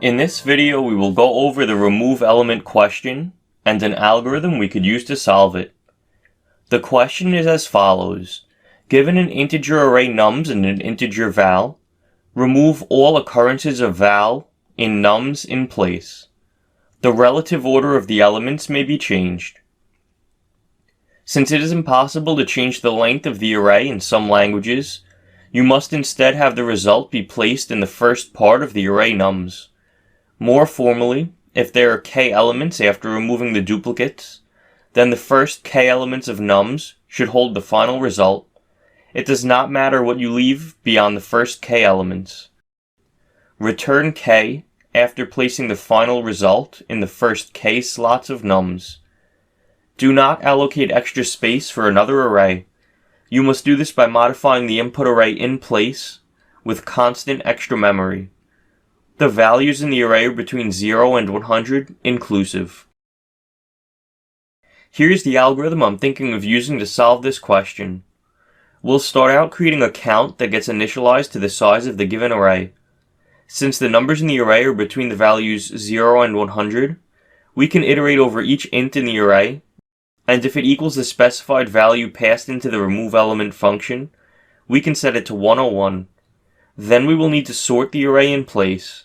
In this video, we will go over the remove element question and an algorithm we could use to solve it. The question is as follows. Given an integer array nums and an integer val, remove all occurrences of val in nums in place. The relative order of the elements may be changed. Since it is impossible to change the length of the array in some languages, you must instead have the result be placed in the first part of the array nums. More formally, if there are k elements after removing the duplicates, then the first k elements of nums should hold the final result. It does not matter what you leave beyond the first k elements. Return k after placing the final result in the first k slots of nums. Do not allocate extra space for another array. You must do this by modifying the input array in place with constant extra memory. The values in the array are between 0 and 100 inclusive. Here's the algorithm I'm thinking of using to solve this question. We'll start out creating a count that gets initialized to the size of the given array. Since the numbers in the array are between the values 0 and 100, we can iterate over each int in the array, and if it equals the specified value passed into the remove element function, we can set it to 101. Then we will need to sort the array in place.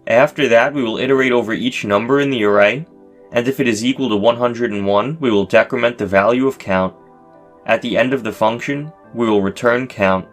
After that, we will iterate over each number in the array, and if it is equal to 101, we will decrement the value of count. At the end of the function, we will return count.